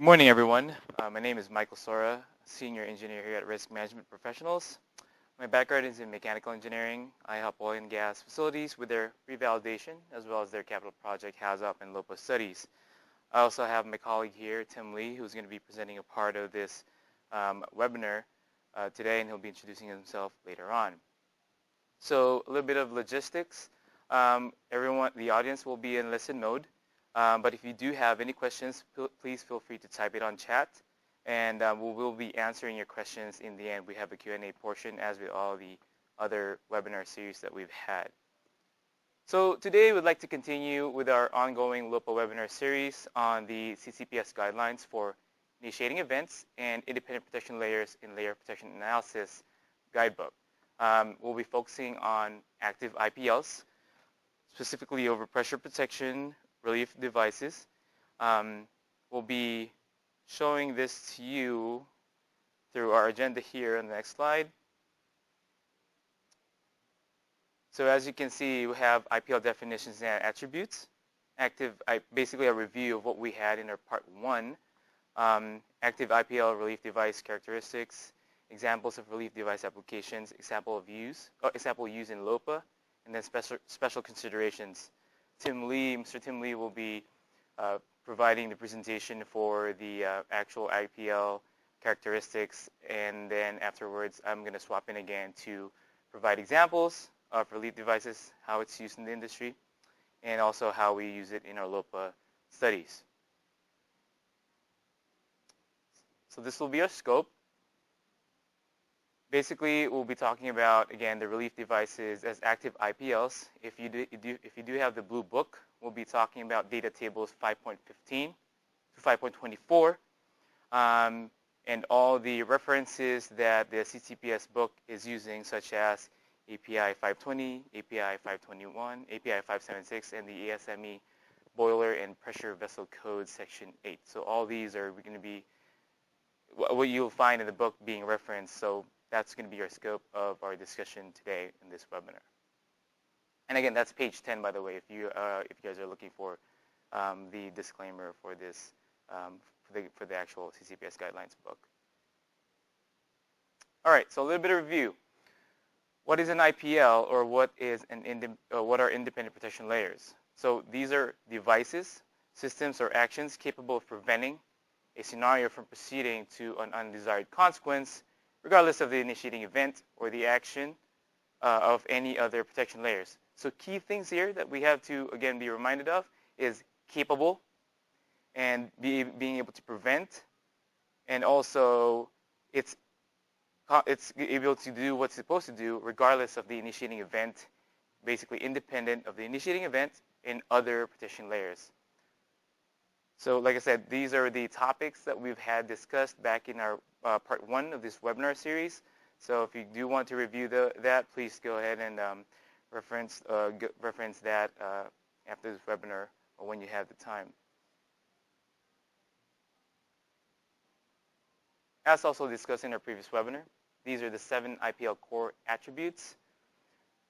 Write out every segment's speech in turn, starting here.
Good morning, everyone. My name is Michael Saura, Senior Engineer here at Risk Management Professionals. My background is in mechanical engineering. I help oil and gas facilities with their revalidation as well as their capital project HAZOP and LOPA studies. I also have my colleague here, Tim Lee, who's going to be presenting a part of this webinar today, and he'll be introducing himself later on. So a little bit of logistics. The audience will be in listen mode. But if you do have any questions, please feel free to type it on chat, and we will be answering your questions in the end. We have a Q&A portion, as with all the other webinar series that we've had. So today we'd like to continue with our ongoing LOPA webinar series on the CCPS guidelines for initiating events and independent protection layers in layer protection analysis guidebook. We'll be focusing on active IPLs, specifically overpressure protection, relief devices. We'll be showing this to you through our agenda here on the next slide. So as you can see, we have IPL definitions and attributes. Basically a review of what we had in our part 1. Active IPL relief device characteristics, examples of relief device applications, example use in LOPA, and then special considerations. Mr. Tim Lee will be providing the presentation for the actual IPL characteristics, and then afterwards I'm going to swap in again to provide examples of relief devices, how it's used in the industry, and also how we use it in our LOPA studies. So this will be our scope. Basically, we'll be talking about, again, the relief devices as active IPLs. If you do have the blue book, we'll be talking about data tables 5.15 to 5.24, and all the references that the CCPS book is using, such as API 520, API 521, API 576, and the ASME boiler and pressure vessel code section 8. So all these are going to be what you'll find in the book being referenced. So that's going to be our scope of our discussion today in this webinar. And again, that's page 10, by the way, if you guys are looking for the disclaimer for this, for the actual CCPS guidelines book. All right, so a little bit of review. What is an IPL, or what are independent protection layers? So these are devices, systems, or actions capable of preventing a scenario from proceeding to an undesired consequence, regardless of the initiating event or the action of any other protection layers. So key things here that we have to, again, be reminded of is capable and being able to prevent, and also it's able to do what's supposed to do regardless of the initiating event, basically independent of the initiating event in other protection layers. So like I said, these are the topics that we've had discussed back in our part 1 of this webinar series. So if you do want to review that, please go ahead and reference that after this webinar or when you have the time. As also discussed in our previous webinar, these are the 7 IPL core attributes.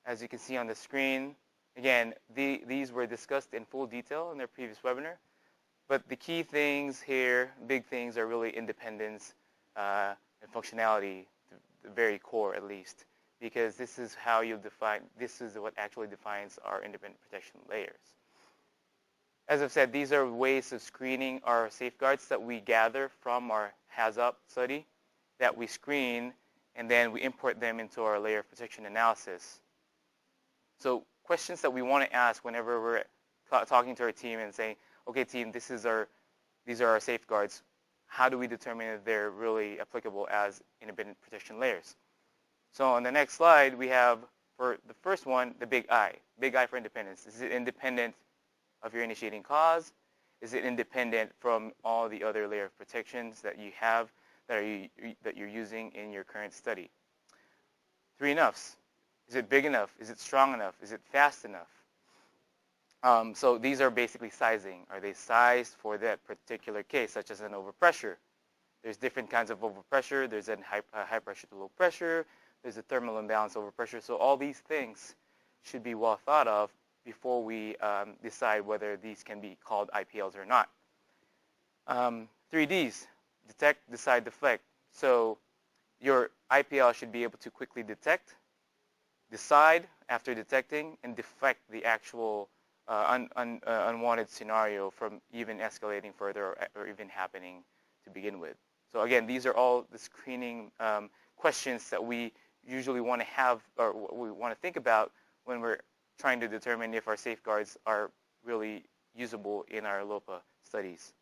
As you can see on the screen, again, these were discussed in full detail in their previous webinar. But the key things here, big things, are really independence and functionality, the very core at least, because this is how you define, this is what actually defines our independent protection layers. As I've said, these are ways of screening our safeguards that we gather from our HAZOP study, that we screen, and then we import them into our layer of protection analysis. So questions that we want to ask whenever we're talking to our team and saying, okay, team, these are our safeguards. How do we determine if they're really applicable as independent protection layers? So on the next slide, we have, for the first one, the big I for independence. Is it independent of your initiating cause? Is it independent from all the other layer of protections that you have, that you're using in your current study? 3 enoughs. Is it big enough? Is it strong enough? Is it fast enough? So these are basically sizing. Are they sized for that particular case, such as an overpressure? There's different kinds of overpressure. There's a high pressure to low pressure. There's a thermal imbalance overpressure. So all these things should be well thought of before we decide whether these can be called IPLs or not. 3 Ds, detect, decide, deflect. So your IPL should be able to quickly detect, decide after detecting, and deflect the actual unwanted scenario from even escalating further or even happening to begin with. So again, these are all the screening questions that we usually want to have, or we want to think about when we're trying to determine if our safeguards are really usable in our LOPA studies.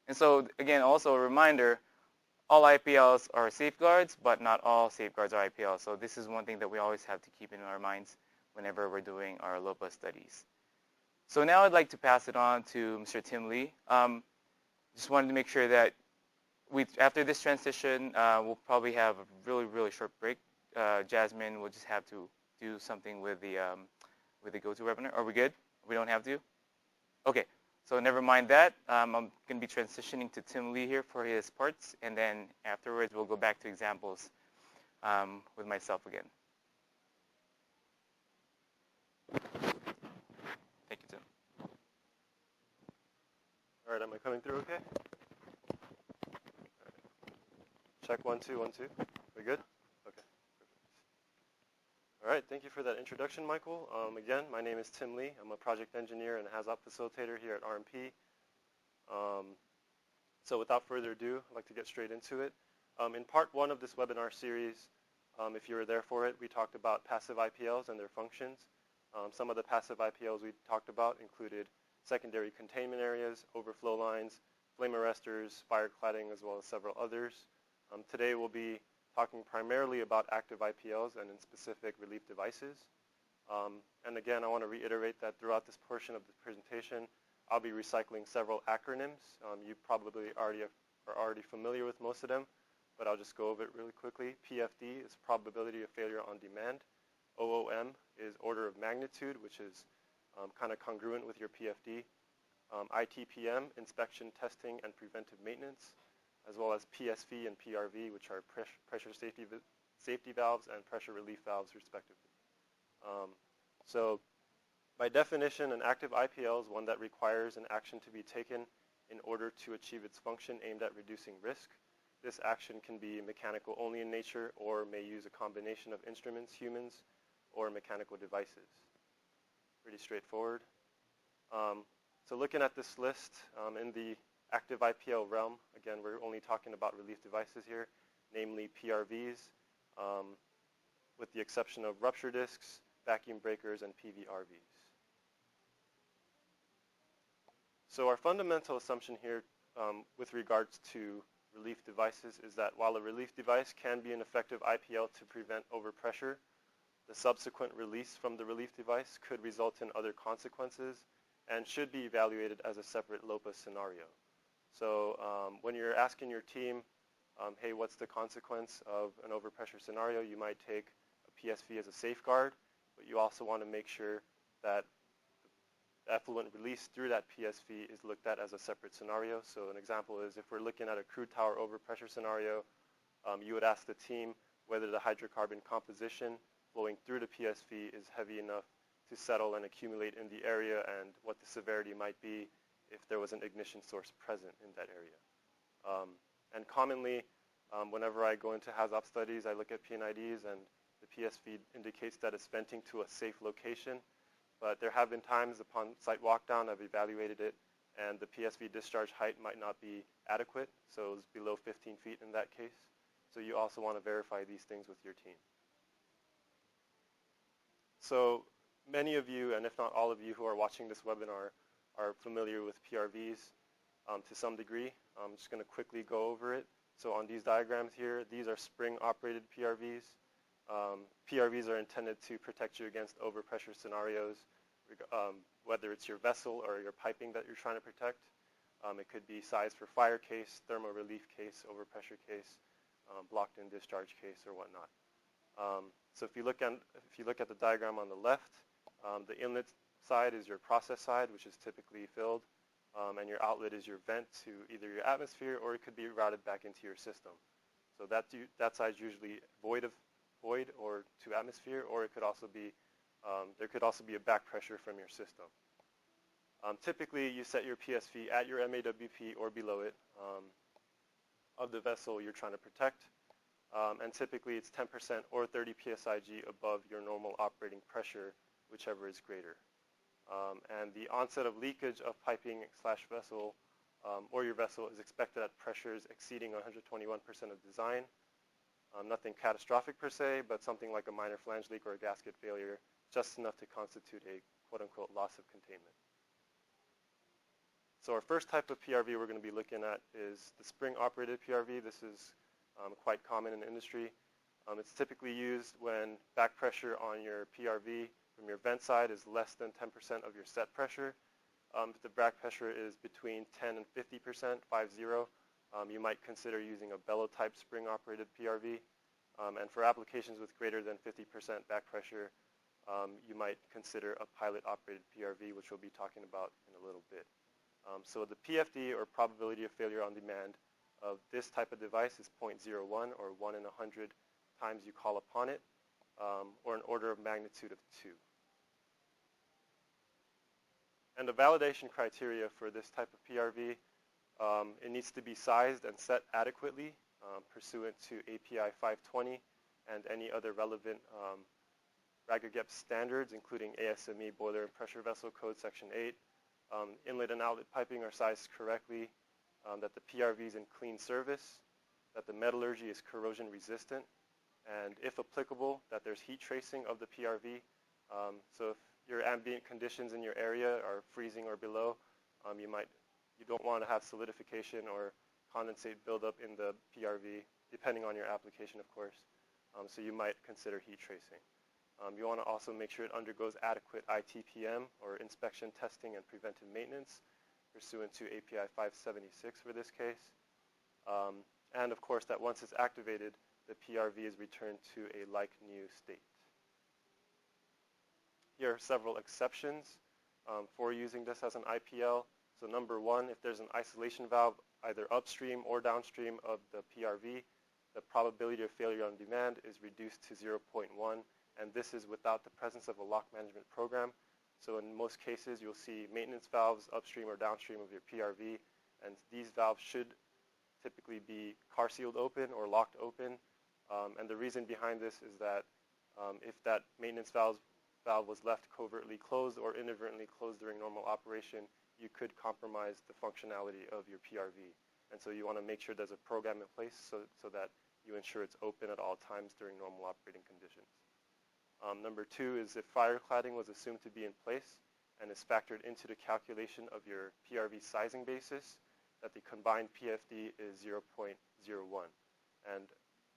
And so again, also a reminder, all IPLs are safeguards, but not all safeguards are IPLs. So this is one thing that we always have to keep in our minds whenever we're doing our LOPA studies. So now I'd like to pass it on to Mr. Tim Lee. Just wanted to make sure that after this transition, we'll probably have a really, really short break. Jasmine will just have to do something with the go-to webinar. Are we good? We don't have to? Okay. So never mind that. I'm going to be transitioning to Tim Lee here for his parts, and then afterwards we'll go back to examples with myself again. Thank you, Tim. All right, am I coming through okay? Check 1, 2, 1, 2. We good? Okay, perfect. All right, thank you for that introduction, Michael. Again, my name is Tim Lee. I'm a project engineer and HAZOP facilitator here at RMP. So without further ado, I'd like to get straight into it. In part 1 of this webinar series, if you were there for it, we talked about passive IPLs and their functions. Some of the passive IPLs we talked about included secondary containment areas, overflow lines, flame arresters, fire cladding, as well as several others. Today we'll be talking primarily about active IPLs and in specific relief devices. And again, I want to reiterate that throughout this portion of the presentation, I'll be recycling several acronyms. You probably are already familiar with most of them, but I'll just go over it really quickly. PFD is probability of failure on demand. OOM is order of magnitude, which is kind of congruent with your PFD. ITPM, inspection, testing, and preventive maintenance, as well as PSV and PRV, which are pressure safety valves and pressure relief valves, respectively. So by definition, an active IPL is one that requires an action to be taken in order to achieve its function aimed at reducing risk. This action can be mechanical only in nature or may use a combination of instruments, humans, or mechanical devices. Pretty straightforward. So looking at this list, in the active IPL realm, again, we're only talking about relief devices here, namely PRVs, with the exception of rupture discs, vacuum breakers, and PVRVs. So our fundamental assumption here with regards to relief devices is that while a relief device can be an effective IPL to prevent overpressure, the subsequent release from the relief device could result in other consequences and should be evaluated as a separate LOPA scenario. So when you're asking your team, hey, what's the consequence of an overpressure scenario, you might take a PSV as a safeguard, but you also want to make sure that the effluent release through that PSV is looked at as a separate scenario. So an example is if we're looking at a crude tower overpressure scenario, you would ask the team whether the hydrocarbon composition flowing through the PSV is heavy enough to settle and accumulate in the area, and what the severity might be if there was an ignition source present in that area. And commonly, whenever I go into HAZOP studies, I look at PNIDs and the PSV indicates that it's venting to a safe location. But there have been times upon site walkdown I've evaluated it and the PSV discharge height might not be adequate, so it's below 15 feet in that case. So you also want to verify these things with your team. So many of you, and if not all of you who are watching this webinar, are familiar with PRVs to some degree. I'm just going to quickly go over it. So on these diagrams here, these are spring-operated PRVs. PRVs are intended to protect you against overpressure scenarios, whether it's your vessel or your piping that you're trying to protect. It could be sized for fire case, thermal relief case, overpressure case, blocked-in discharge case, or whatnot. So if you look at the diagram on the left, the inlet side is your process side, which is typically filled, and your outlet is your vent to either your atmosphere or it could be routed back into your system. So that side is usually void or to atmosphere, or it could also be there could also be a back pressure from your system. Typically, you set your PSV at your MAWP or below it of the vessel you're trying to protect. And typically, it's 10% or 30 psig above your normal operating pressure, whichever is greater. And the onset of leakage of piping / vessel or your vessel is expected at pressures exceeding 121% of design. Nothing catastrophic per se, but something like a minor flange leak or a gasket failure, just enough to constitute a quote-unquote loss of containment. So our first type of PRV we're going to be looking at is the spring-operated PRV. This is quite common in the industry. It's typically used when back pressure on your PRV from your vent side is less than 10% of your set pressure. If the back pressure is between 10 and 50%, 50, you might consider using a bellow-type spring-operated PRV. And for applications with greater than 50% back pressure, you might consider a pilot-operated PRV, which we'll be talking about in a little bit. So the PFD, or probability of failure on demand, of this type of device is 0.01, or 1 in 100 times you call upon it, or an order of magnitude of 2. And the validation criteria for this type of PRV, it needs to be sized and set adequately pursuant to API 520 and any other relevant RAGAGEP standards, including ASME Boiler and Pressure Vessel Code Section 8. Inlet and outlet piping are sized correctly, that the PRV is in clean service, that the metallurgy is corrosion resistant, and if applicable, that there's heat tracing of the PRV. So if your ambient conditions in your area are freezing or below, you don't want to have solidification or condensate buildup in the PRV, depending on your application, of course. So you might consider heat tracing. You want to also make sure it undergoes adequate ITPM, or inspection, testing, and preventive maintenance, pursuant to API 576 for this case. And of course, that once it's activated, the PRV is returned to a like-new state. Here are several exceptions for using this as an IPL. So number one, if there's an isolation valve either upstream or downstream of the PRV, the probability of failure on demand is reduced to 0.1, and this is without the presence of a lock management program. So in most cases, you'll see maintenance valves upstream or downstream of your PRV, and these valves should typically be car sealed open or locked open. And the reason behind this is that if that maintenance valve was left covertly closed or inadvertently closed during normal operation, you could compromise the functionality of your PRV. And so you want to make sure there's a program in place so that you ensure it's open at all times during normal operating conditions. Number two is if fire cladding was assumed to be in place and is factored into the calculation of your PRV sizing basis, that the combined PFD is 0.01. And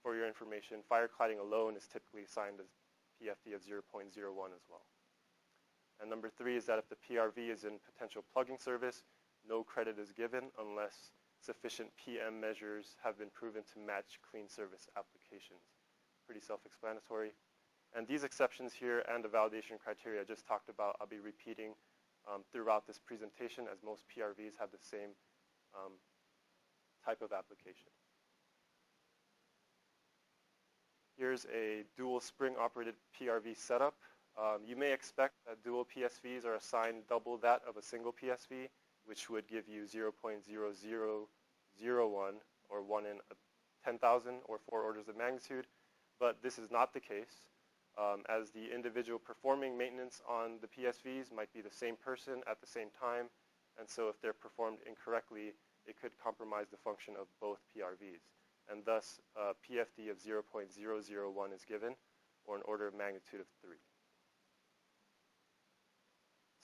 for your information, fire cladding alone is typically assigned as PFD of 0.01 as well. And number three is that if the PRV is in potential plugging service, no credit is given unless sufficient PM measures have been proven to match clean service applications. Pretty self-explanatory. And these exceptions here and the validation criteria I just talked about, I'll be repeating throughout this presentation, as most PRVs have the same type of application. Here's a dual spring-operated PRV setup. You may expect that dual PSVs are assigned double that of a single PSV, which would give you 0.0001, or 1 in 10,000, or 4 orders of magnitude. But this is not the case, as the individual performing maintenance on the PSVs might be the same person at the same time, and so if they're performed incorrectly, it could compromise the function of both PRVs. And thus, PFD of 0.001 is given, or an order of magnitude of 3.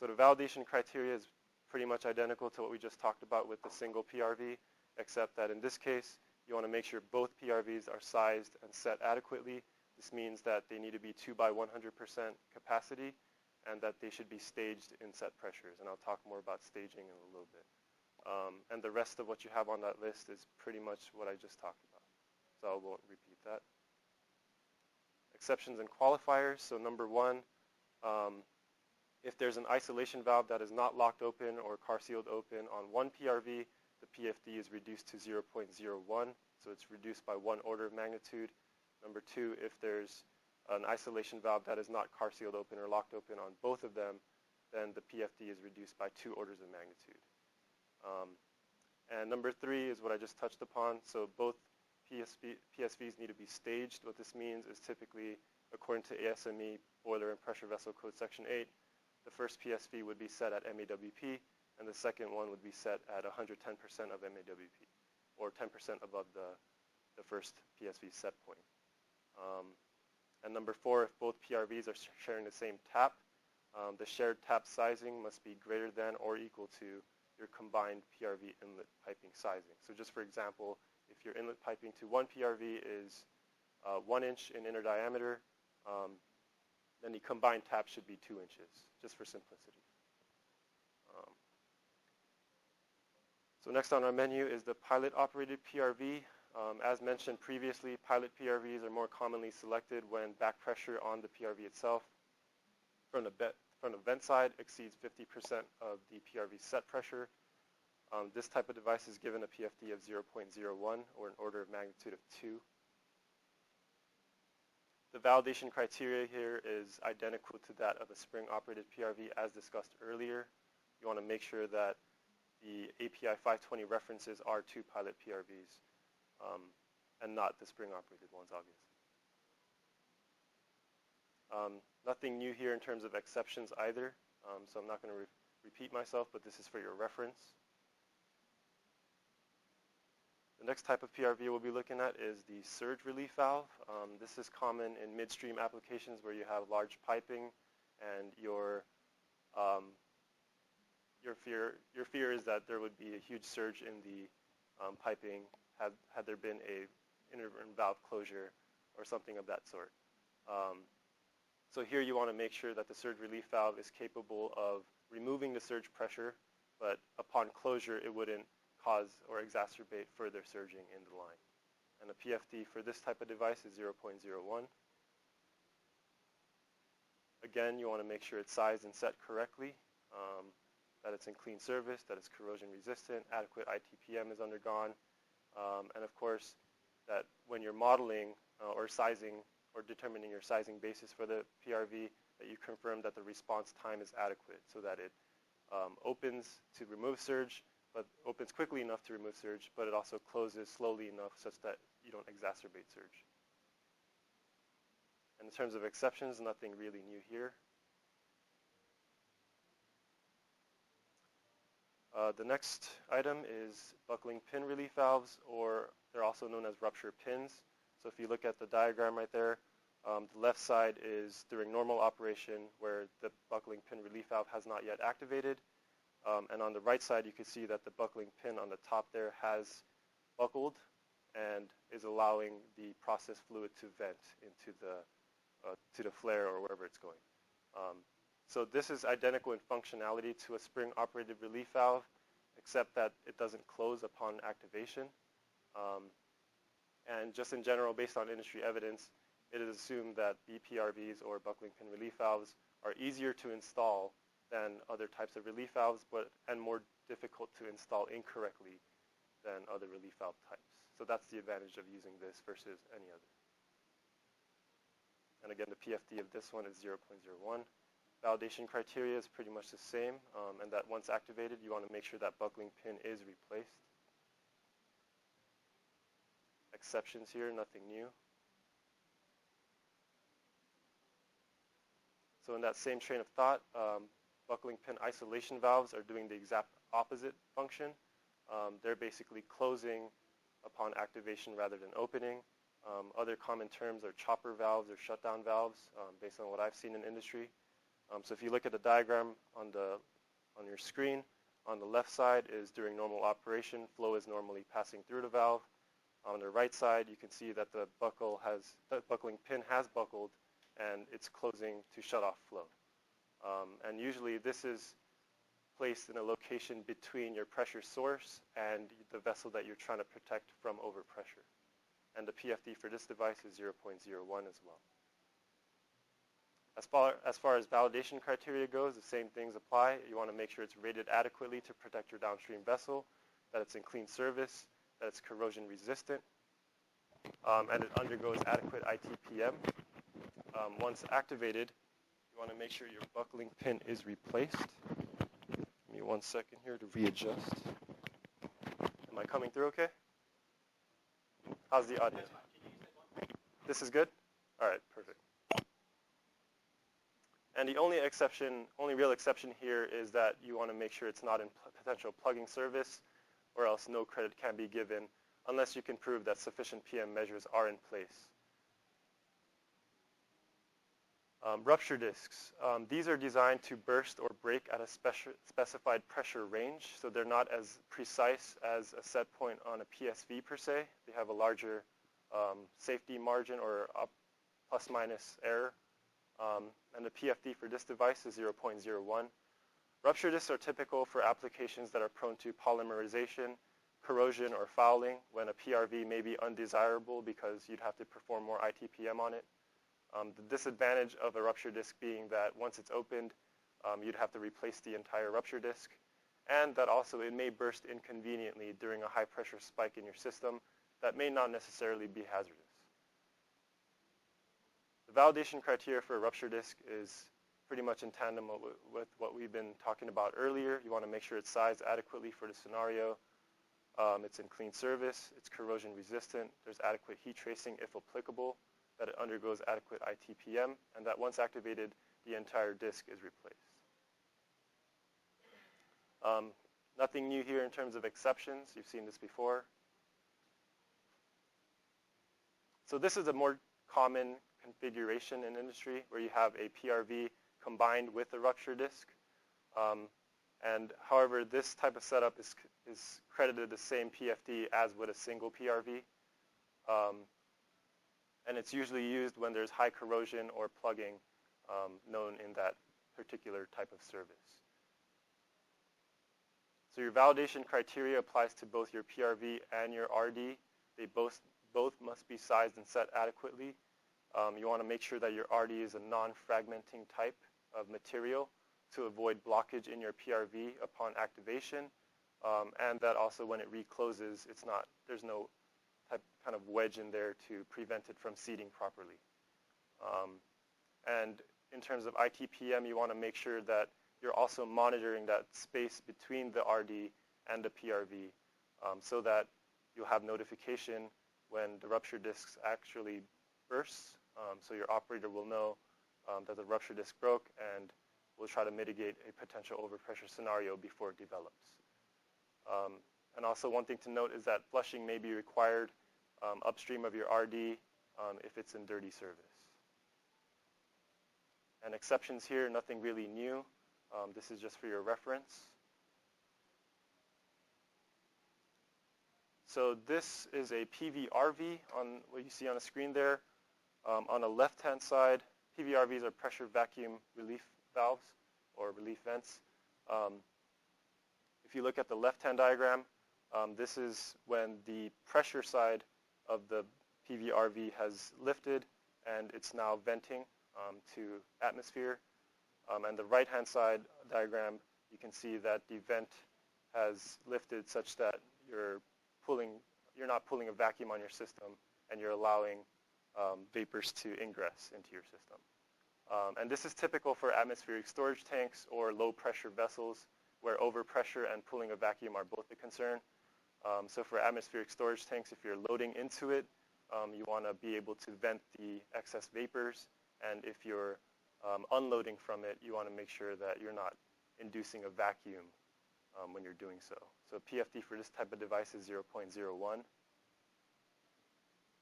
So the validation criteria is pretty much identical to what we just talked about with the single PRV, except that in this case, you want to make sure both PRVs are sized and set adequately. This means that they need to be 2 by 100% capacity, and that they should be staged in set pressures. And I'll talk more about staging in a little bit. And the rest of what you have on that list is pretty much what I just talked about. So I won't repeat that. Exceptions and qualifiers. So number one, if there's an isolation valve that is not locked open or car sealed open on one PRV, the PFD is reduced to 0.01. So it's reduced by 1 order of magnitude. Number two, if there's an isolation valve that is not car sealed open or locked open on both of them, then the PFD is reduced by 2 orders of magnitude. And number 3 is what I just touched upon. So both PSVs need to be staged. What this means is typically, according to ASME Boiler and Pressure Vessel Code Section 8, the first PSV would be set at MAWP, and the second one would be set at 110% of MAWP, or 10% above the first PSV set point. And number 4, if both PRVs are sharing the same tap, the shared tap sizing must be greater than or equal to your combined PRV inlet piping sizing. So just for example, if your inlet piping to one PRV is 1 inch in inner diameter, then the combined tap should be 2 inches, just for simplicity. So next on our menu is the pilot-operated PRV. As mentioned previously, pilot PRVs are more commonly selected when back pressure on the PRV itself from the vent side exceeds 50% of the PRV set pressure. This type of device is given a PFD of 0.01 or an order of magnitude of 2. The validation criteria here is identical to that of a spring-operated PRV as discussed earlier. You want to make sure that the API 520 references are to pilot PRVs and not the spring-operated ones, obviously. Nothing new here in terms of exceptions either, so I'm not going to repeat myself, but this is for your reference. The next type of PRV we'll be looking at is the surge relief valve. This is common in midstream applications where you have large piping and your fear is that there would be a huge surge in the piping had there been a intermittent valve closure or something of that sort. So here you want to make sure that the surge relief valve is capable of removing the surge pressure, but upon closure it wouldn't cause or exacerbate further surging in the line. And the PFD for this type of device is 0.01. Again, you want to make sure it's sized and set correctly, that it's in clean service, that it's corrosion resistant, adequate ITPM is undergone, and of course that when you're modeling or sizing or determining your sizing basis for the PRV, that you confirm that the response time is adequate so that it opens to remove surge, but opens quickly enough to remove surge, but it also closes slowly enough such that you don't exacerbate surge. And in terms of exceptions, nothing really new here. The next item is buckling pin relief valves, or they're also known as rupture pins. So if you look at the diagram right there, the left side is during normal operation where the buckling pin relief valve has not yet activated. And on the right side, you can see that the buckling pin on the top there has buckled and is allowing the process fluid to vent into to the flare or wherever it's going. So this is identical in functionality to a spring-operated relief valve, except that it doesn't close upon activation. And just in general, based on industry evidence, it is assumed that BPRVs or buckling pin relief valves are easier to install than other types of relief valves, and more difficult to install incorrectly than other relief valve types. So that's the advantage of using this versus any other. And again, the PFD of this one is 0.01. Validation criteria is pretty much the same, and that once activated, you want to make sure that buckling pin is replaced. Exceptions here, nothing new. So in that same train of thought, buckling pin isolation valves are doing the exact opposite function. They're basically closing upon activation rather than opening. Other common terms are chopper valves or shutdown valves, based on what I've seen in industry. So if you look at the diagram on your screen, on the left side is during normal operation, flow is normally passing through the valve. On the right side, you can see that the buckling pin has buckled and it's closing to shut off flow. And usually this is placed in a location between your pressure source and the vessel that you're trying to protect from overpressure. And the PFD for this device is 0.01 as well. As far as validation criteria goes, the same things apply. You want to make sure it's rated adequately to protect your downstream vessel, that it's in clean service, that it's corrosion resistant, and it undergoes adequate ITPM. Once activated, you want to make sure your buckling pin is replaced. Give me 1 second here to readjust. Am I coming through okay? How's the audio? This is good? All right, perfect. And the only real exception here is that you want to make sure it's not in potential plugging service, or else no credit can be given unless you can prove that sufficient PM measures are in place. Rupture discs. These are designed to burst or break at a specified pressure range, so they're not as precise as a set point on a PSV per se. They have a larger safety margin or plus minus error. And the PFD for this device is 0.01. Rupture discs are typical for applications that are prone to polymerization, corrosion, or fouling, when a PRV may be undesirable because you'd have to perform more ITPM on it. The disadvantage of a rupture disc being that once it's opened, you'd have to replace the entire rupture disc, and that also it may burst inconveniently during a high pressure spike in your system that may not necessarily be hazardous. The validation criteria for a rupture disc is pretty much in tandem with what we've been talking about earlier. You want to make sure it's sized adequately for the scenario. It's in clean service, it's corrosion resistant, there's adequate heat tracing if applicable, that it undergoes adequate ITPM, and that once activated, the entire disk is replaced. Nothing new here in terms of exceptions. You've seen this before. So this is a more common configuration in industry where you have a PRV combined with a rupture disk. And however, this type of setup is credited the same PFD as with a single PRV. And it's usually used when there's high corrosion or plugging known in that particular type of service. So your validation criteria applies to both your PRV and your RD. They both must be sized and set adequately. You want to make sure that your RD is a non-fragmenting type of material to avoid blockage in your PRV upon activation, and that also when it recloses, there's no kind of wedge in there to prevent it from seating properly. And in terms of ITPM, you want to make sure that you're also monitoring that space between the RD and the PRV so that you'll have notification when the rupture discs actually bursts, so your operator will know that the rupture disc broke and will try to mitigate a potential overpressure scenario before it develops. And also one thing to note is that flushing may be required upstream of your RD if it's in dirty service. And exceptions here, nothing really new. This is just for your reference. So this is a PVRV on what you see on the screen there. On the left-hand side, PVRVs are pressure vacuum relief valves or relief vents. If you look at the left-hand diagram, this is when the pressure side of the PVRV has lifted and it's now venting to atmosphere. And the right-hand side diagram, you can see that the vent has lifted such that you're not pulling a vacuum on your system and you're allowing vapors to ingress into your system. And this is typical for atmospheric storage tanks or low-pressure vessels where overpressure and pulling a vacuum are both a concern. So for atmospheric storage tanks, if you're loading into it, you want to be able to vent the excess vapors. And if you're unloading from it, you want to make sure that you're not inducing a vacuum when you're doing so. So PFD for this type of device is 0.01.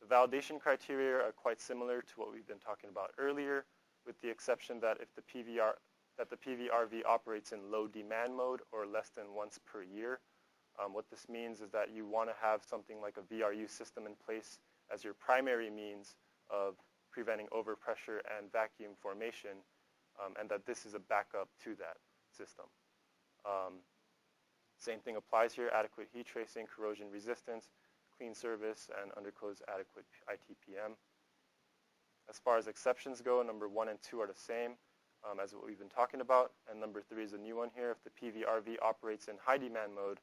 The validation criteria are quite similar to what we've been talking about earlier, with the exception that if the PVRV operates in low demand mode or less than once per year. What this means is that you want to have something like a VRU system in place as your primary means of preventing overpressure and vacuum formation, and that this is a backup to that system. Same thing applies here: adequate heat tracing, corrosion resistance, clean service, and undergoes adequate ITPM. As far as exceptions go, number 1 and 2 are the same as what we've been talking about, and number 3 is a new one here. If the PVRV operates in high demand mode,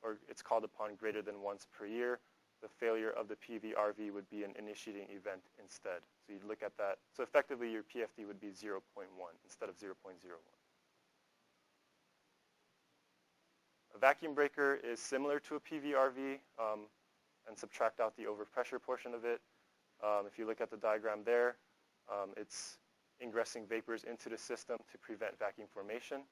or it's called upon greater than once per year, the failure of the PVRV would be an initiating event instead. So you'd look at that. So effectively, your PFD would be 0.1 instead of 0.01. A vacuum breaker is similar to a PVRV, and subtract out the overpressure portion of it. If you look at the diagram there, it's ingressing vapors into the system to prevent vacuum formation.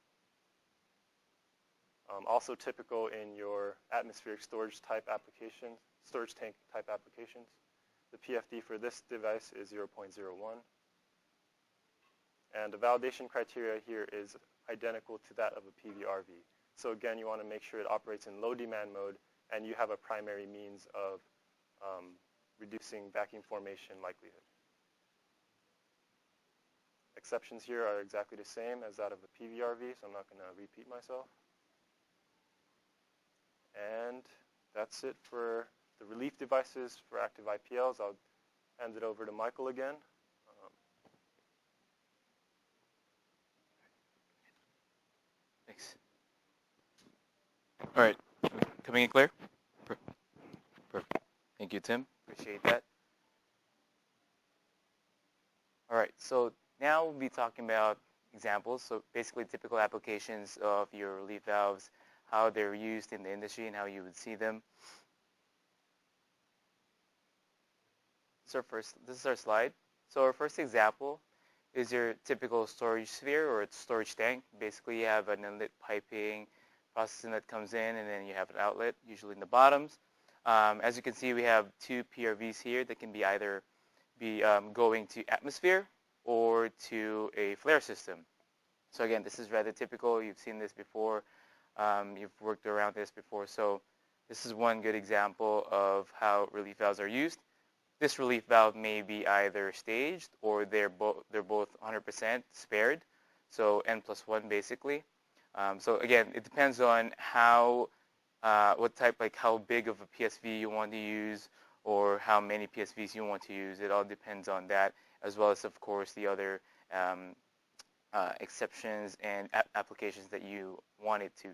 Also typical in your atmospheric storage type applications, storage tank type applications. The PFD for this device is 0.01. And the validation criteria here is identical to that of a PVRV. So again, you want to make sure it operates in low demand mode and you have a primary means of reducing vacuum formation likelihood. Exceptions here are exactly the same as that of a PVRV, so I'm not going to repeat myself. And that's it for the relief devices for active IPLs. I'll hand it over to Michael again. Thanks. All right, coming in clear? Perfect. Thank you, Tim. Appreciate that. All right, so now we'll be talking about examples. So basically typical applications of your relief valves, how they're used in the industry and how you would see them. So first, this is our slide. So our first example is your typical storage sphere or storage tank. Basically you have an inlet piping processing that comes in, and then you have an outlet, usually in the bottoms. As you can see, we have two PRVs here that can be either going to atmosphere or to a flare system. So again, this is rather typical. You've seen this before. You've worked around this before. So this is one good example of how relief valves are used. This relief valve may be either staged or they're both 100% spared. So N+1 basically. So again, it depends on how big of a PSV you want to use or how many PSVs you want to use. It all depends on that, as well as, of course, the other exceptions and applications that you want it to,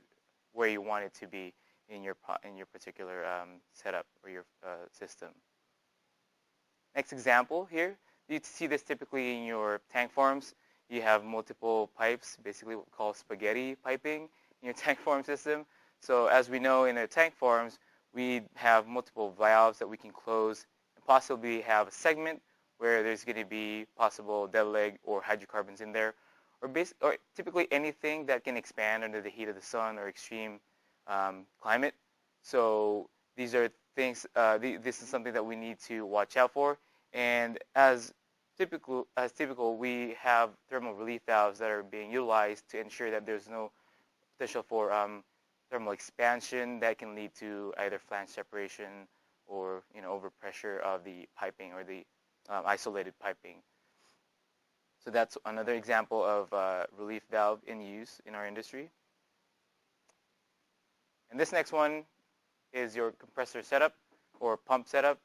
where you want it to be in your particular setup or your system. Next example here, you see this typically in your tank farms. You have multiple pipes, basically what we call spaghetti piping in your tank farm system. So as we know in the tank farms, we have multiple valves that we can close and possibly have a segment where there's going to be possible dead leg or hydrocarbons in there, or typically anything that can expand under the heat of the sun or extreme climate. So these are things, this is something that we need to watch out for. And as typical, we have thermal relief valves that are being utilized to ensure that there's no potential for thermal expansion that can lead to either flange separation or overpressure of the piping or the isolated piping. So that's another example of relief valve in use in our industry. And this next one is your compressor setup or pump setup.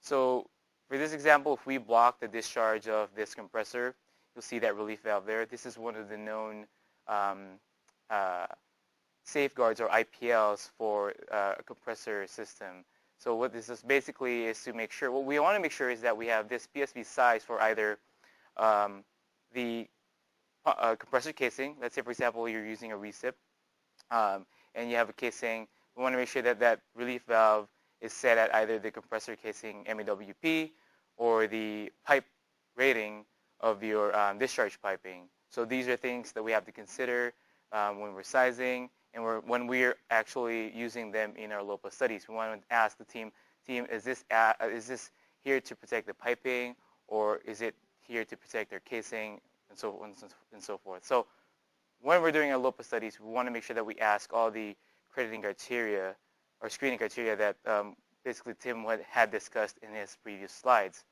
So for this example, if we block the discharge of this compressor, you'll see that relief valve there. This is one of the known safeguards or IPLs for a compressor system. So what this is basically is to make sure, what we want to make sure is that we have this PSV size for either the compressor casing. Let's say, for example, you're using a recip and you have a casing. We want to make sure that that relief valve is set at either the compressor casing MEWP or the pipe rating of your discharge piping. So these are things that we have to consider when we're sizing and when we're actually using them in our LOPA studies. We want to ask the team, is this here to protect the piping, or is it here to protect their casing, and so on and so forth. So when we're doing our LOPA studies, we want to make sure that we ask all the crediting criteria or screening criteria that basically Tim had discussed in his previous slides.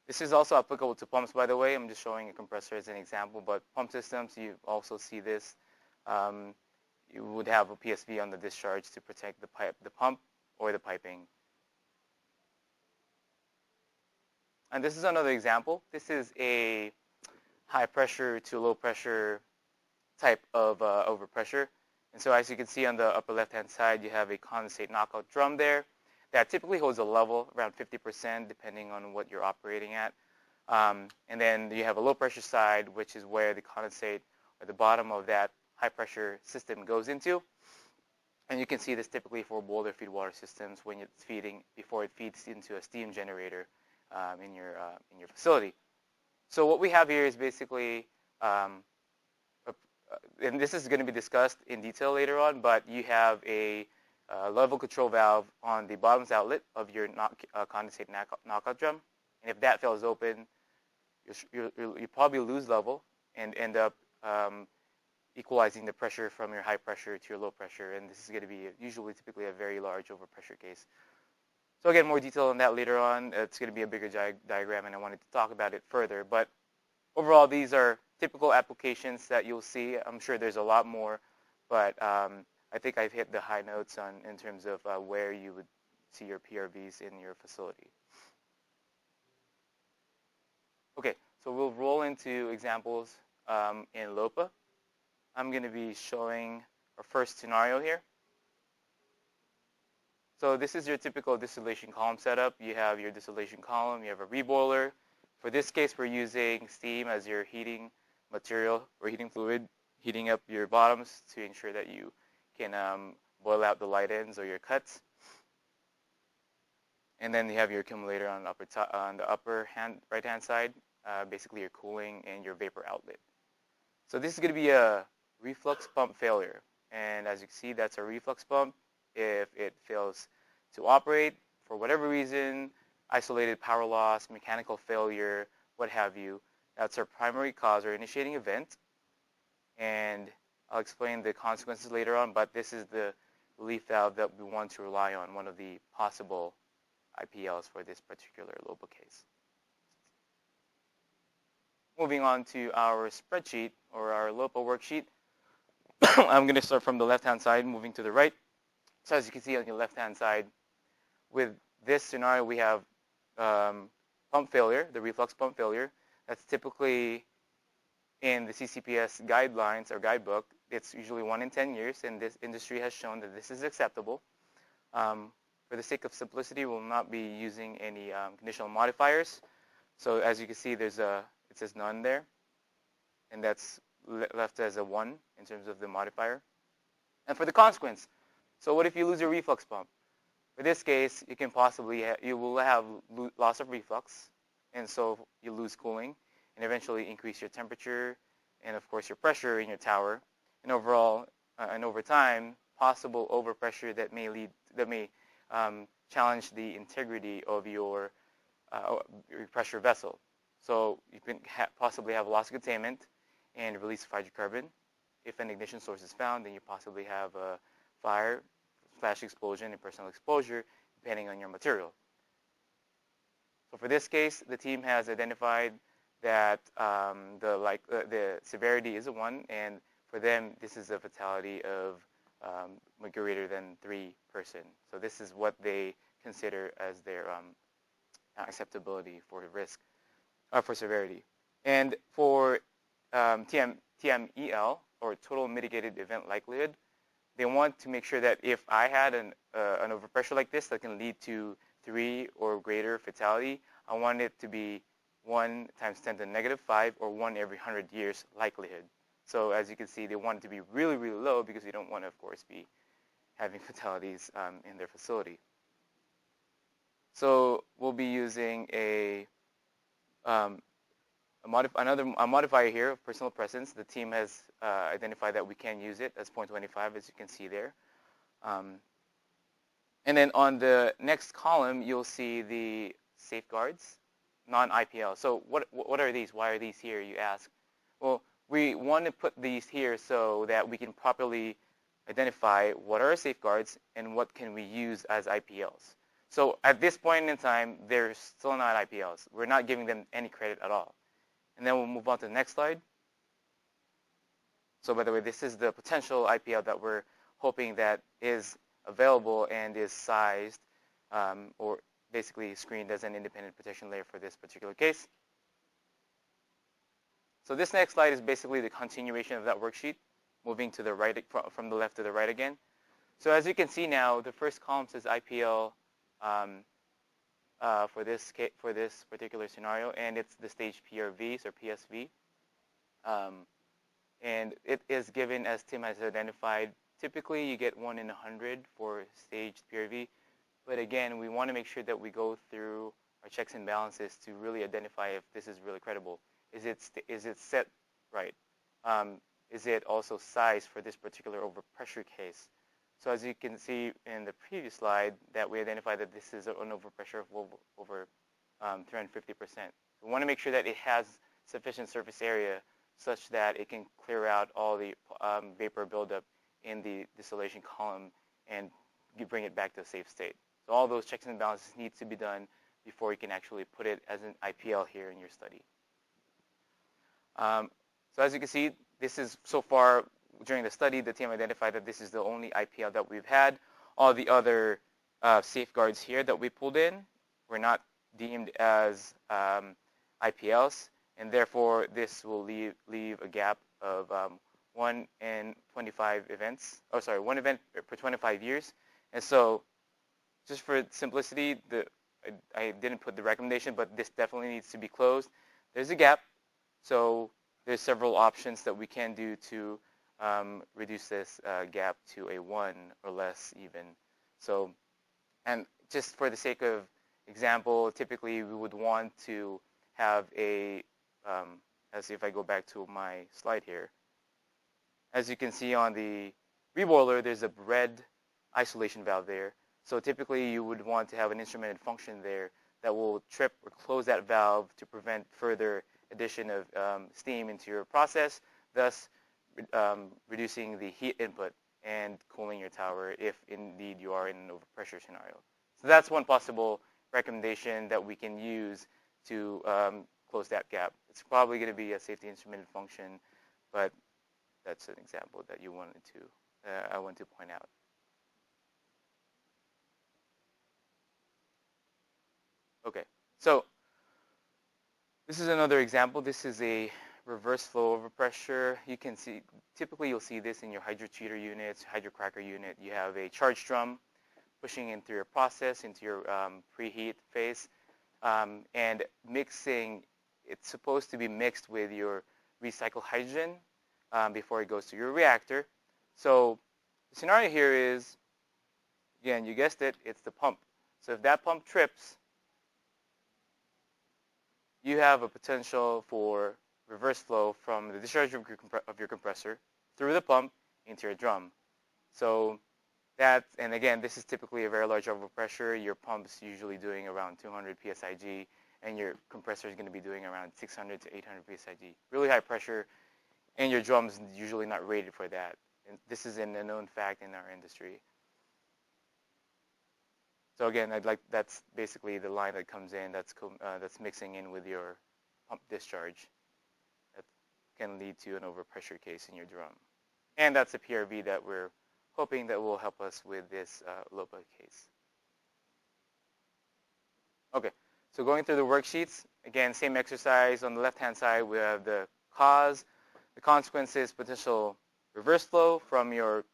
This is also applicable to pumps, by the way. I'm just showing a compressor as an example, but pump systems, you also see this. You would have a PSV on the discharge to protect the pump or the piping. And this is another example. This is a high pressure to low pressure type of overpressure. And so as you can see on the upper left-hand side, you have a condensate knockout drum there that typically holds a level around 50% depending on what you're operating at. And then you have a low-pressure side, which is where the condensate or the bottom of that high-pressure system goes into. And you can see this typically for boiler feed water systems when it's feeding before it feeds into a steam generator in your facility. So what we have here is basically, and this is going to be discussed in detail later on, but you have a level control valve on the bottoms outlet of your condensate knockout drum. And if that fails open, you probably lose level and end up equalizing the pressure from your high pressure to your low pressure. And this is going to be usually typically a very large overpressure case. So again, more detail on that later on. It's going to be a bigger diagram, and I wanted to talk about it further. But overall, these are typical applications that you'll see. I'm sure there's a lot more, but I think I've hit the high notes in terms of where you would see your PRVs in your facility. Okay, so we'll roll into examples in LOPA. I'm going to be showing our first scenario here. So this is your typical distillation column setup. You have your distillation column, you have a reboiler. For this case, we're using steam as your heating material or heating fluid, heating up your bottoms to ensure that you can boil out the light ends or your cuts. And then you have your accumulator on the upper right-hand side, basically your cooling and your vapor outlet. So this is going to be a reflux pump failure. And as you can see, that's a reflux pump. If it fails to operate for whatever reason, isolated power loss, mechanical failure, what have you, that's our primary cause or initiating event. And I'll explain the consequences later on, but this is the relief valve that we want to rely on, one of the possible IPLs for this particular LOPA case. Moving on to our spreadsheet or our LOPA worksheet. I'm going to start from the left-hand side, moving to the right. So as you can see on the left-hand side, with this scenario, we have pump failure, the reflux pump failure. That's typically in the CCPS guidelines or guidebook. It's usually 1 in 10 years, and this industry has shown that this is acceptable. For the sake of simplicity, we'll not be using any conditional modifiers. So as you can see, it says none there, and that's left as a 1 in terms of the modifier. And for the consequence, so what if you lose your reflux pump? For this case, you can possibly you will have loss of reflux, and so you lose cooling, and eventually increase your temperature, and of course your pressure in your tower, and overall and over time, possible overpressure that may challenge the integrity of your pressure vessel. So you can possibly have loss of containment and release of hydrocarbon. If an ignition source is found, then you possibly have a fire, flash explosion, and personal exposure, depending on your material. So for this case, the team has identified that the severity is a 1, and for them, this is a fatality of greater than 3%. So this is what they consider as their acceptability for risk, for severity. And for TMEL, or total mitigated event likelihood, they want to make sure that if I had an overpressure like this that can lead to 3 or greater fatality, I want it to be 1 times 10 to the negative 5, or 1 every 100 years likelihood. So as you can see, they want it to be really, really low because you don't want to, of course, be having fatalities in their facility. So we'll be using a modifier here of personal presence. The team has identified that we can use it as 0.25, as you can see there. And then on the next column, you'll see the safeguards, non-IPL. So what are these? Why are these here, you ask? Well, we want to put these here so that we can properly identify what are our safeguards and what can we use as IPLs. So at this point in time, they're still not IPLs. We're not giving them any credit at all. And then we'll move on to the next slide. So by the way, this is the potential IPL that we're hoping that is available and is sized or basically screened as an independent protection layer for this particular case. So this next slide is basically the continuation of that worksheet. moving to the right from the left to the right again. So as you can see now, the first column says IPL for this particular scenario, and it's the stage PRVs or PSV. And it is given as Tim has identified. Typically, you get 1 in 100 for staged PRV. But again, we want to make sure that we go through our checks and balances to really identify if this is really credible. Is it set right? Is it also sized for this particular overpressure case? So as you can see in the previous slide, that we identified that this is an overpressure of over 350%. We want to make sure that it has sufficient surface area such that it can clear out all the vapor buildup in the distillation column and bring it back to a safe state. So all those checks and balances need to be done before you can actually put it as an IPL here in your study. So as you can see, this is so far during the study, the team identified that this is the only IPL that we've had. All the other safeguards here that we pulled in were not deemed as IPLs, and therefore this will leave a gap of 1 in 25 events. Oh, sorry, 1 event per 25 years. And so, just for simplicity, I didn't put the recommendation, but this definitely needs to be closed. There's a gap, so there's several options that we can do to reduce this gap to a 1 or less even. So, and just for the sake of example, typically we would want to have a, as if I go back to my slide here, as you can see on the reboiler, there's a red isolation valve there. So typically you would want to have an instrumented function there that will trip or close that valve to prevent further addition of steam into your process, thus reducing the heat input and cooling your tower if indeed you are in an overpressure scenario. So that's one possible recommendation that we can use to close that gap. It's probably going to be a safety instrumented function, but that's an example that you wanted to, I want to point out. Okay, so this is another example. This is a reverse flow overpressure. You can see, typically you'll see this in your hydrotreater units, hydrocracker unit. You have a charge drum pushing in through your process into your preheat phase, and mixing. It's supposed to be mixed with your recycled hydrogen before it goes to your reactor. So the scenario here is, again, you guessed it, it's the pump. So if that pump trips, you have a potential for reverse flow from the discharge of your compressor through the pump into your drum. So that, and again, this is typically a very large overpressure. Your pump's usually doing around 200 psig, and your compressor is going to be doing around 600 to 800 psig. Really high pressure, and your drum's usually not rated for that. And this is a known fact in our industry. So again, that's basically the line that comes in that's mixing in with your pump discharge. That can lead to an overpressure case in your drum. And that's a PRV that we're hoping that will help us with this LOPA case. Okay, so going through the worksheets, again, same exercise. On the left-hand side, we have the cause, the consequences, potential reverse flow from your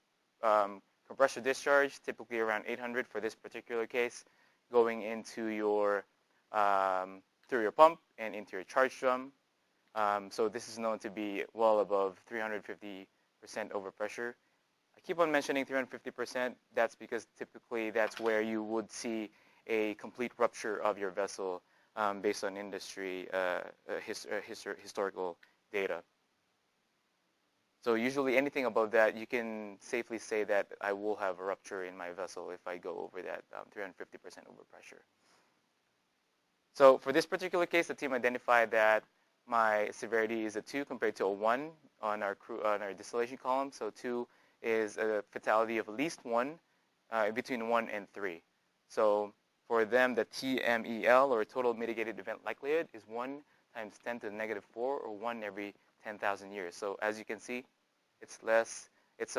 compressor discharge, typically around 800 for this particular case, going into your through your pump and into your charge drum. So this is known to be well above 350% overpressure. I keep on mentioning 350%. That's because typically that's where you would see a complete rupture of your vessel based on industry historical data. So usually anything above that, you can safely say that I will have a rupture in my vessel if I go over that 350% overpressure. So for this particular case, the team identified that my severity is a 2 compared to a 1 on our distillation column. So 2 is a fatality of at least 1, between 1 and 3. So for them, the TMEL, or total mitigated event likelihood, is 1 times 10 to the negative 4, or 1 every 10,000 years. So as you can see, it's less. It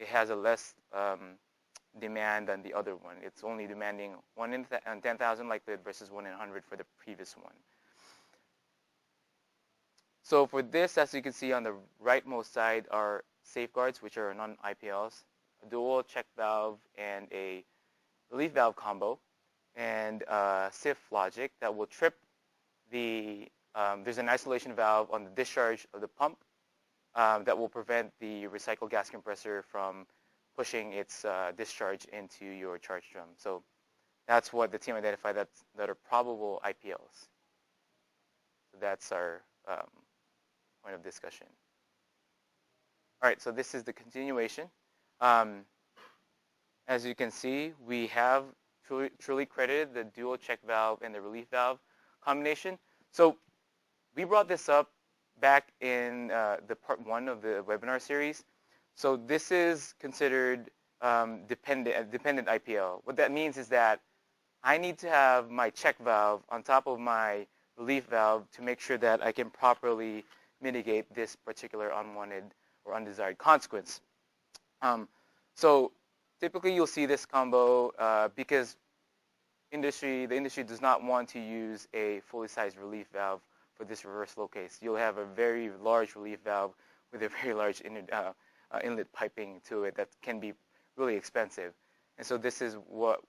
has a less demand than the other one. It's only demanding 1 in 10,000 likelihood versus 1 in 100 for the previous one. So for this, as you can see on the rightmost side are safeguards, which are non-IPLs, a dual check valve and a relief valve combo, and SIF logic that will trip the, there's an isolation valve on the discharge of the pump that will prevent the recycled gas compressor from pushing its discharge into your charge drum. So that's what the team identified that are probable IPLs. So that's our point of discussion. All right, so this is the continuation. As you can see, we have truly credited the dual check valve and the relief valve combination. So we brought this up back in the part 1 of the webinar series. So this is considered dependent IPL. What that means is that I need to have my check valve on top of my relief valve to make sure that I can properly mitigate this particular unwanted or undesired consequence. So typically you'll see this combo because the industry does not want to use a fully sized relief valve for this reverse flow case. You'll have a very large relief valve with a very large inlet piping to it that can be really expensive. And so this is what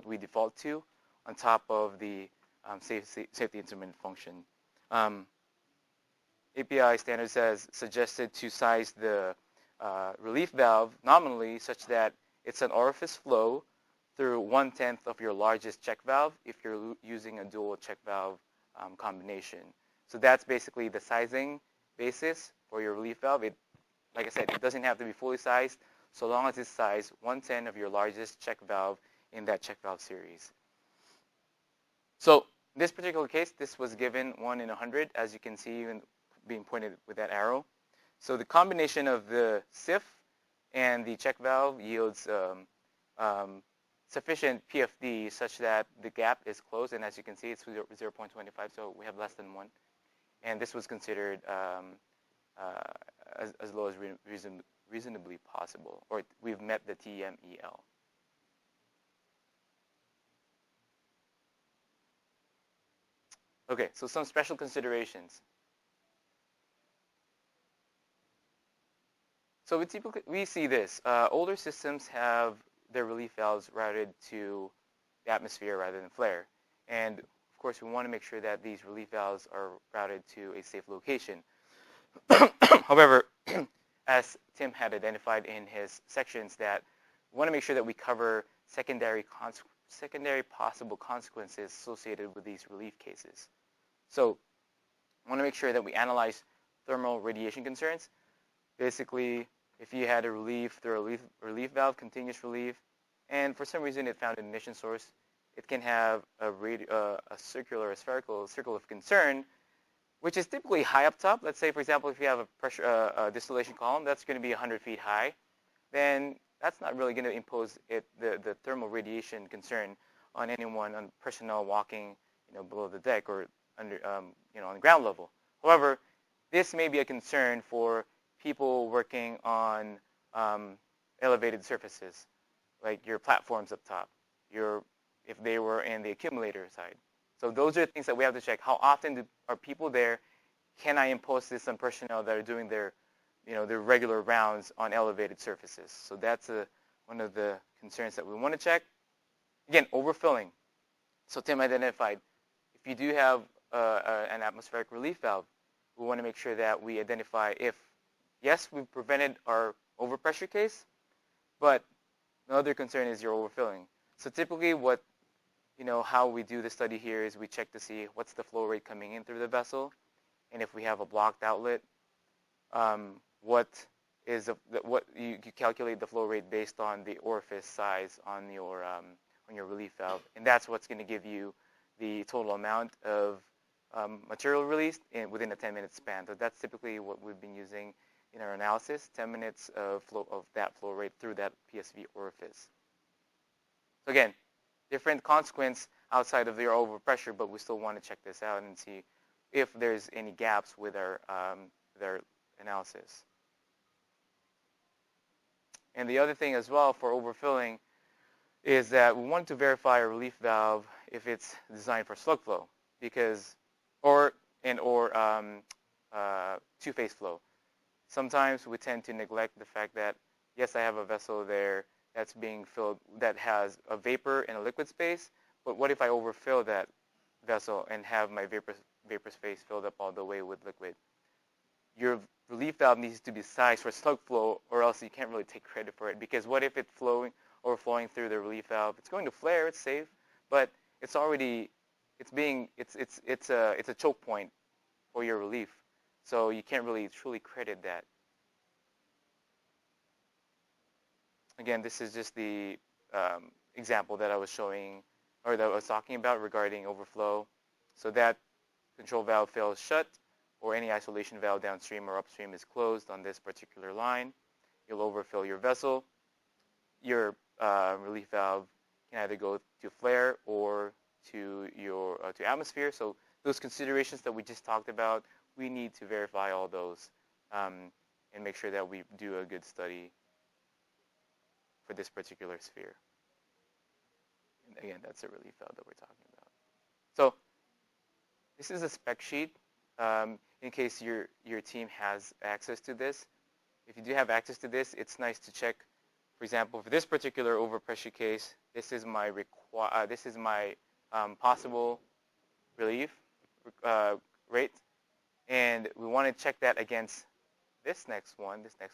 we default to on top of the safety intermittent function. API standards has suggested to size the relief valve nominally such that it's an orifice flow through 1/10 of your largest check valve if you're using a dual check valve combination. So that's basically the sizing basis for your relief valve. Like I said, it doesn't have to be fully sized so long as it's sized 1/10 of your largest check valve in that check valve series. So in this particular case, this was given 1 in 100, as you can see even being pointed with that arrow. So the combination of the SIF and the check valve yields sufficient PFD such that the gap is closed, and as you can see, it's 0.25, so we have less than 1. And this was considered as low as reasonably possible, or we've met the TMEL. Okay, so some special considerations. So we see this. Older systems have their relief valves routed to the atmosphere rather than flare. And of course, we want to make sure that these relief valves are routed to a safe location. However, as Tim had identified in his sections, that we want to make sure that we cover secondary possible consequences associated with these relief cases. So we want to make sure that we analyze thermal radiation concerns. Basically, if you had a relief through a relief valve, continuous relief, and for some reason it found an ignition source, it can have a circular, a spherical circle of concern, which is typically high up top. Let's say, for example, if you have a pressure distillation column that's going to be 100 feet high, then that's not really going to impose the thermal radiation concern on anyone, on personnel walking, below the deck or under, on the ground level. However, this may be a concern for people working on elevated surfaces, like your platforms up top, if they were in the accumulator side. So those are the things that we have to check. How often are people there? Can I impose this on personnel that are doing their regular rounds on elevated surfaces? So that's one of the concerns that we want to check. Again, overfilling. So Tim identified, if you do have an atmospheric relief valve, we want to make sure that we identify if, yes, we've prevented our overpressure case, but another concern is your overfilling. So typically how we do the study here is we check to see what's the flow rate coming in through the vessel, and if we have a blocked outlet, you calculate the flow rate based on the orifice size on your relief valve, and that's what's going to give you the total amount of material released within a 10-minute span. So that's typically what we've been using in our analysis, 10 minutes of that flow rate through that PSV orifice. So again, different consequence outside of their overpressure, but we still want to check this out and see if there's any gaps with our analysis. And the other thing as well for overfilling is that we want to verify a relief valve if it's designed for slug flow, because two-phase flow. Sometimes we tend to neglect the fact that, yes, I have a vessel there that's being filled, that has a vapor and a liquid space, but what if I overfill that vessel and have my vapor space filled up all the way with liquid? Your relief valve needs to be sized for slug flow, or else you can't really take credit for it, because what if it's overflowing through the relief valve? It's going to flare, it's safe, but it's already, it's a choke point for your relief. So you can't really truly credit that. Again, this is just the example that I was showing, or that I was talking about regarding overflow. So that control valve fails shut, or any isolation valve downstream or upstream is closed on this particular line. You'll overfill your vessel. Your relief valve can either go to flare or to atmosphere. So those considerations that we just talked about, we need to verify all those and make sure that we do a good study for this particular sphere. And again, that's the relief valve that we're talking about. So this is a spec sheet in case your team has access to this. If you do have access to this, it's nice to check. For example, for this particular overpressure case, this is my possible relief rate, and we want to check that against this next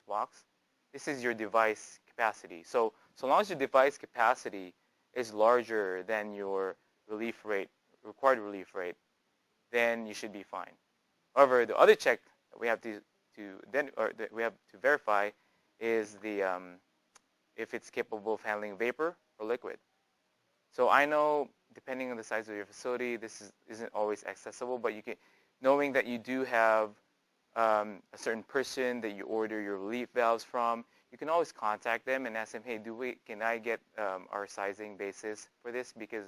box. This is your device capacity. So long as your device capacity is larger than your relief rate, required relief rate, then you should be fine. However, the other check that we have to verify is the if it's capable of handling vapor or liquid. So I know, depending on the size of your facility, this isn't always accessible, but you can, knowing that you do have a certain person that you order your relief valves from, you can always contact them and ask them, hey, can I get our sizing basis for this? Because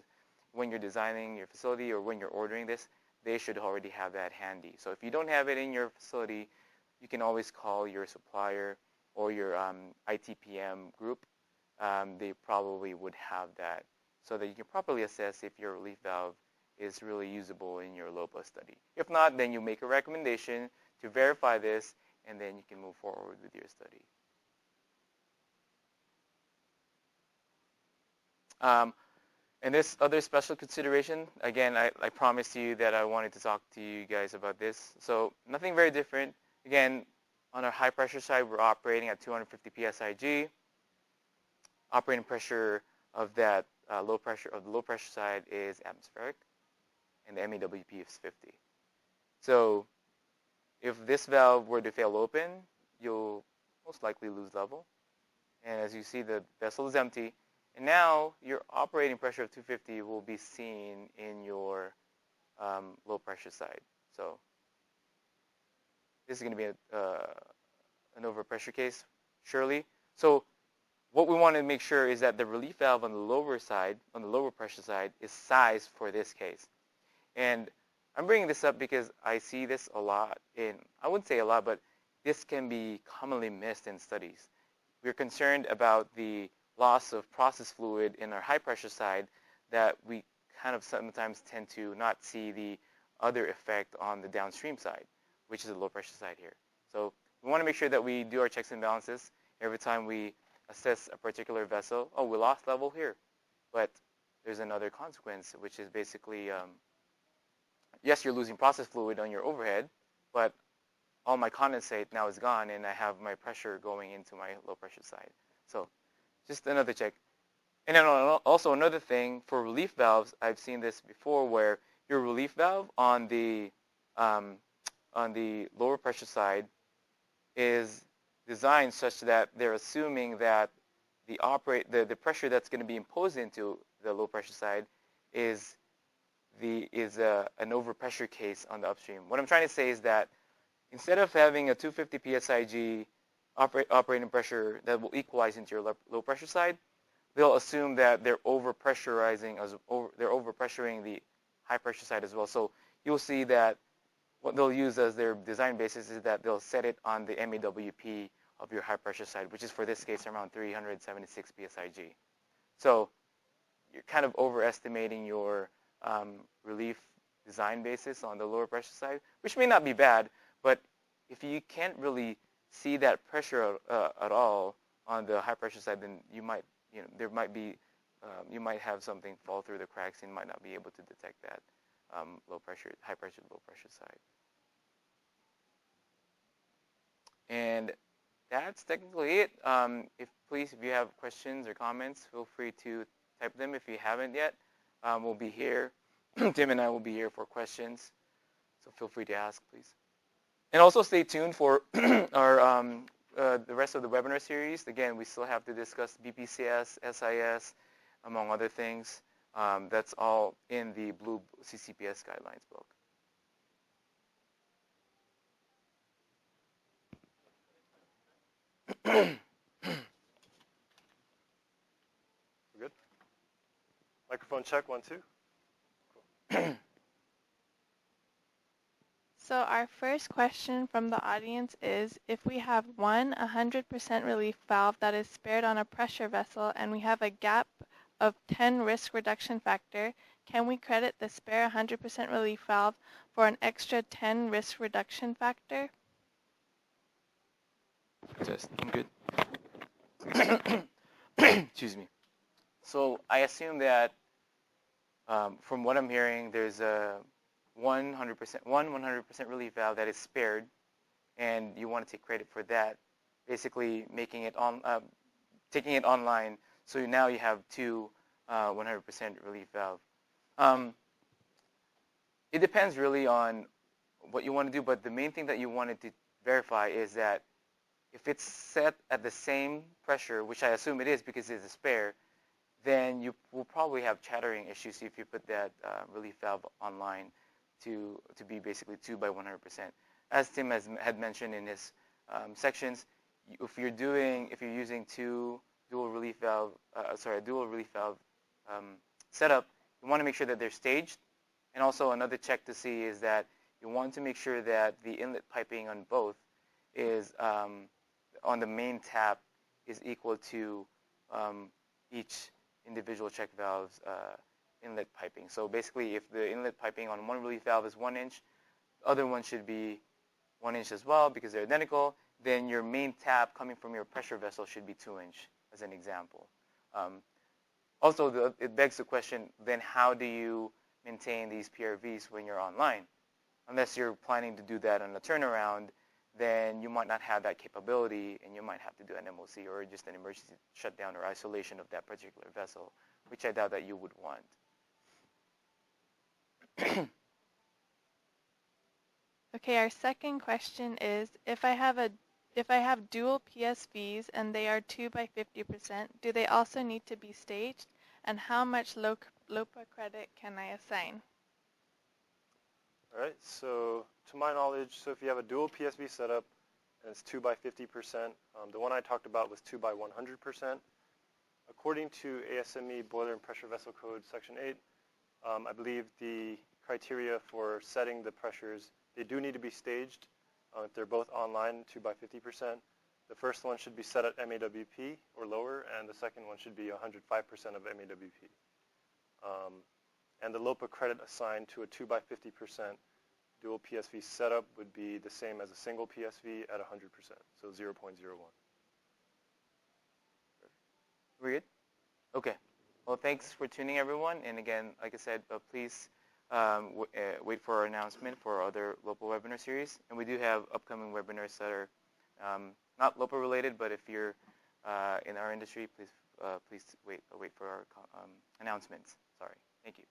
when you're designing your facility or when you're ordering this, they should already have that handy. So if you don't have it in your facility, you can always call your supplier or your ITPM group. They probably would have that, so that you can properly assess if your relief valve is really usable in your LOPA study. If not, then you make a recommendation to verify this, and then you can move forward with your study. And this other special consideration, again, I promised you that I wanted to talk to you guys about this. So nothing very different. Again, on our high pressure side, we're operating at 250 psig. Operating pressure of that the low pressure side is atmospheric, and the MEWP is 50. So if this valve were to fail open, you'll most likely lose level. And as you see, the vessel is empty. And now your operating pressure of 250 will be seen in your low pressure side. So this is going to be an overpressure case, surely. So what we want to make sure is that the relief valve on the lower side, on the lower pressure side, is sized for this case. And I'm bringing this up because I see this a lot I wouldn't say a lot, but this can be commonly missed in studies. We're concerned about the loss of process fluid in our high pressure side, that we kind of sometimes tend to not see the other effect on the downstream side, which is the low pressure side here. So we want to make sure that we do our checks and balances every time we assess a particular vessel. Oh, we lost level here, but there's another consequence, which is basically, yes, you're losing process fluid on your overhead, but all my condensate now is gone, and I have my pressure going into my low pressure side. So just another check. And then also another thing, for relief valves, I've seen this before, where your relief valve on the lower pressure side is designed such that they're assuming that the pressure that's going to be imposed into the low pressure side is an overpressure case on the upstream. What I'm trying to say is that instead of having a 250 psig operating pressure that will equalize into your low pressure side, they'll assume that they're overpressuring the high pressure side as well. So you'll see that what they'll use as their design basis is that they'll set it on the MEWP of your high pressure side, which is for this case around 376 psig. So you're kind of overestimating your relief design basis on the lower pressure side, which may not be bad, But if you can't really see that pressure at all on the high pressure side, then you might, there might be, you might have something fall through the cracks and might not be able to detect that low pressure, high pressure, low pressure side. And that's technically it. Please, if you have questions or comments, feel free to type them if you haven't yet. We'll be here. Tim and I will be here for questions. So feel free to ask, please. And also stay tuned for our the rest of the webinar series. Again, we still have to discuss BPCS, SIS, among other things. That's all in the Blue CCPS guidelines book. We're good? Microphone check, 1, 2. Cool. So our first question from the audience is, if we have one 100% relief valve that is spared on a pressure vessel and we have a gap of 10 risk reduction factor, can we credit the spare 100% relief valve for an extra 10 risk reduction factor? Just, I'm good. Excuse me. So I assume that from what I'm hearing, there's a 100% relief valve that is spared, and you want to take credit for that, basically making it taking it online. So now you have two 100% relief valve. It depends really on what you want to do, but the main thing that you wanted to verify is that if it's set at the same pressure, which I assume it is because it's a spare, then you will probably have chattering issues if you put that relief valve online to be basically 2 by 100%. As Tim had mentioned in his sections, if you're using dual relief valve setup, you want to make sure that they're staged. And also another check to see is that you want to make sure that the inlet piping on both is on the main tap is equal to each individual check valve's inlet piping. So basically, if the inlet piping on one relief valve is 1 inch, the other one should be 1 inch as well because they're identical. Then your main tap coming from your pressure vessel should be 2 inch, as an example. Also, it begs the question, then how do you maintain these PRVs when you're online? Unless you're planning to do that on a turnaround, then you might not have that capability, and you might have to do an MOC or just an emergency shutdown or isolation of that particular vessel, which I doubt that you would want. Okay, our second question is, if I have dual PSVs and they are 2 by 50%, do they also need to be staged? And how much LOPA credit can I assign? All right, so to my knowledge, so if you have a dual PSV setup and it's 2 by 50%, the one I talked about was 2 by 100%. According to ASME Boiler and Pressure Vessel Code Section 8, I believe the criteria for setting the pressures, they do need to be staged. If they're both online, 2 by 50%. The first one should be set at MAWP or lower, and the second one should be 105% of MAWP. And the LOPA credit assigned to a 2 by 50% dual PSV setup would be the same as a single PSV at 100%, so 0.01. We're good? Okay. Well, thanks for tuning, everyone. And again, like I said, please wait for our announcement for our other LOPA webinar series. And we do have upcoming webinars that are not LOPA related, but if you're in our industry, please wait for our announcements. Sorry. Thank you.